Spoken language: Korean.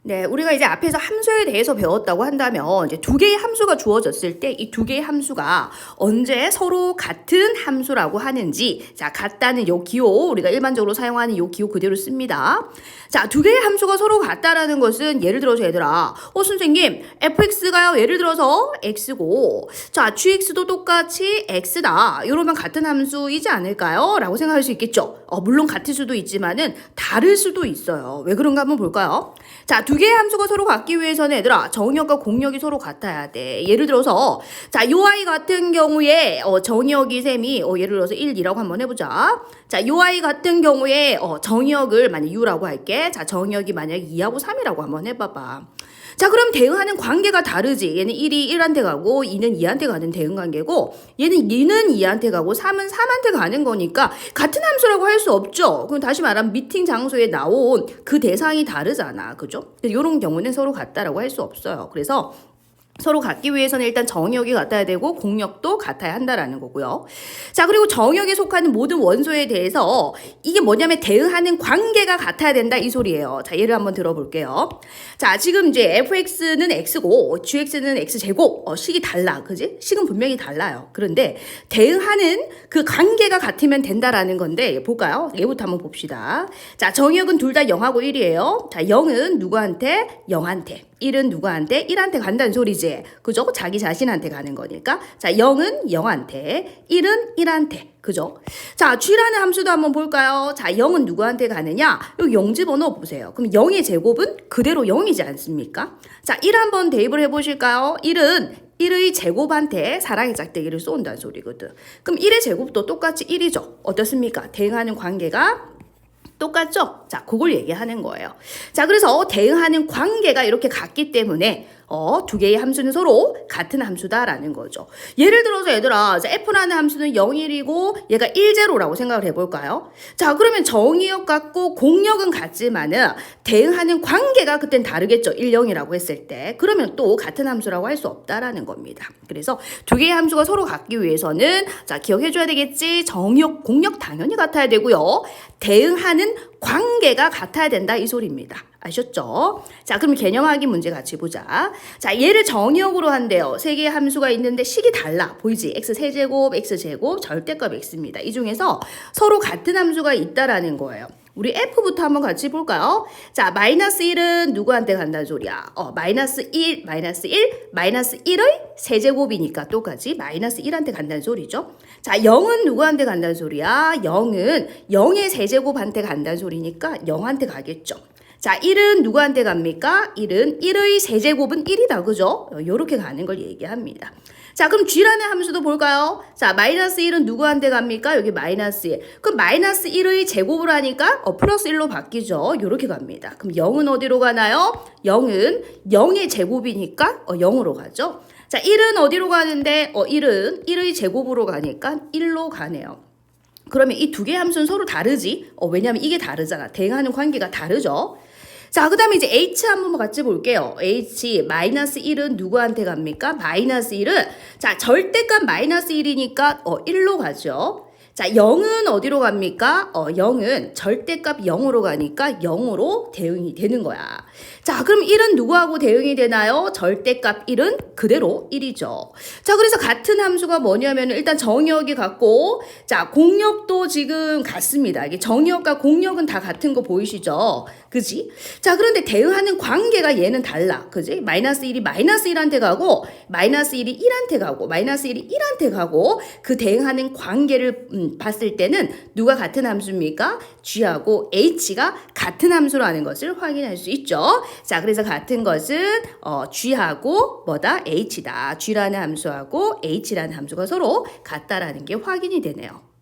네, 우리가 이제 앞에서 함수에 대해서 배웠다고 한다면 이제 두 개의 함수가 주어졌을 때 이 두 개의 함수가 언제 서로 같은 함수라고 하는지, 자, 같다는 요 기호, 우리가 일반적으로 사용하는 요 기호 그대로 씁니다. 자, 두 개의 함수가 서로 같다라는 것은 예를 들어서 얘들아, 선생님, fx가요, 예를 들어서 x고, 자, gx도 똑같이 x다. 이러면 같은 함수이지 않을까요? 라고 생각할 수 있겠죠. 물론 같을 수도 있지만은 다를 수도 있어요. 왜 그런가 한번 볼까요? 자, 두 개의 함수가 서로 같기 위해서는 얘들아, 정의역과 공역이 서로 같아야 돼. 예를 들어서, 자, 요 아이 같은 경우에, 정의역이 셈이, 예를 들어서 1, 2라고 한번 해보자. 자, 요 아이 같은 경우에, 정의역을 만약 U라고 할게. 자, 정의역이 만약 2하고 3이라고 한번 해봐봐. 자, 그럼 대응하는 관계가 다르지. 얘는 1이 1한테 가고 2는 2한테 가는 대응 관계고, 얘는 2는 2한테 가고 3은 3한테 가는 거니까 같은 함수라고 할 수 없죠. 그럼 다시 말하면 미팅 장소에 나온 그 대상이 다르잖아. 그죠? 이런 경우는 서로 같다라고 할 수 없어요. 그래서 서로 같기 위해서는 일단 정의역이 같아야 되고 공역도 같아야 한다라는 거고요. 자, 그리고 정의역에 속하는 모든 원소에 대해서 이게 뭐냐면 대응하는 관계가 같아야 된다 이 소리예요. 자, 예를 한번 들어볼게요. 자, 지금 이제 fx는 x고 gx는 x제곱, 식이 달라. 그지? 식은 분명히 달라요. 그런데 대응하는 그 관계가 같으면 된다라는 건데 볼까요? 얘부터 한번 봅시다. 자, 정의역은 둘 다 0하고 1이에요. 자, 0은 누구한테? 0한테. 1은 누구한테? 1한테 간다는 소리지. 그죠? 자기 자신한테 가는 거니까. 자, 0은 0한테, 1은 1한테. 그죠? 자, g라는 함수도 한번 볼까요? 자, 0은 누구한테 가느냐? 여기 0 집어넣어 보세요. 그럼 0의 제곱은 그대로 0이지 않습니까? 자, 1 한번 대입을 해보실까요? 1은 1의 제곱한테 사랑의 짝대기를 쏜다는 소리거든. 그럼 1의 제곱도 똑같이 1이죠. 어떻습니까? 대응하는 관계가 똑같죠? 자, 그걸 얘기하는 거예요. 자, 그래서 대응하는 관계가 이렇게 같기 때문에 두 개의 함수는 서로 같은 함수다라는 거죠. 예를 들어서 얘들아, f라는 함수는 0, 1이고 얘가 1, 0라고 생각을 해볼까요? 자, 그러면 정의역 같고 공역은 같지만은 대응하는 관계가 그땐 다르겠죠. 1, 0이라고 했을 때. 그러면 또 같은 함수라고 할 수 없다라는 겁니다. 그래서 두 개의 함수가 서로 같기 위해서는 자, 기억해줘야 되겠지. 정의역, 공역 당연히 같아야 되고요. 대응하는 관계가 같아야 된다 이 소리입니다. 아셨죠? 자, 그럼 개념 확인 문제 같이 보자. 자, 얘를 정의역으로 한대요. 세 개의 함수가 있는데 식이 달라. 보이지? x 세제곱, x제곱, 절대값 x입니다. 이 중에서 서로 같은 함수가 있다라는 거예요. 우리 f부터 한번 같이 볼까요? 자, 마이너스 1은 누구한테 간다는 소리야? 마이너스 1, 마이너스 1, 마이너스 1의 세제곱이니까 똑같이 마이너스 1한테 간다는 소리죠. 자, 0은 누구한테 간다는 소리야? 0은 0의 세제곱한테 간다는 소리니까 0한테 가겠죠. 자, 1은 누구한테 갑니까? 1은 1의 세제곱은 1이다. 그죠? 요렇게 가는 걸 얘기합니다. 자, 그럼 g라는 함수도 볼까요? 자, 마이너스 1은 누구한테 갑니까? 여기 마이너스 1. 그럼 마이너스 1의 제곱을 하니까 플러스 1로 바뀌죠. 요렇게 갑니다. 그럼 0은 어디로 가나요? 0은 0의 제곱이니까 0으로 가죠. 자, 1은 어디로 가는데 1은 1의 제곱으로 가니까 1로 가네요. 그러면 이 두 개의 함수는 서로 다르지? 왜냐면 이게 다르잖아. 대응하는 관계가 다르죠. 자, 그 다음에 이제 h 한번 같이 볼게요. h 마이너스 1은 누구한테 갑니까? 마이너스 1은 자, 절대값 마이너스 1이니까 1로 가죠. 자, 0은 어디로 갑니까? 0은 절대값 0으로 가니까 0으로 대응이 되는 거야. 자, 그럼 1은 누구하고 대응이 되나요? 절대값 1은 그대로 1이죠. 자, 그래서 같은 함수가 뭐냐면 일단 정의역이 같고, 자, 공역도 지금 같습니다. 이게 정의역과 공역은 다 같은 거 보이시죠? 그지? 자, 그런데 대응하는 관계가 얘는 달라. 그지? 마이너스 1이 마이너스 1한테 가고, 마이너스 1이 1한테 가고, 마이너스 1이 1한테 가고, 그 대응하는 관계를 봤을 때는 누가 같은 함수입니까? g하고 h가 같은 함수라는 것을 확인할 수 있죠. 자, 그래서 같은 것은 g하고 뭐다? h다. g라는 함수하고 h라는 함수가 서로 같다라는 게 확인이 되네요.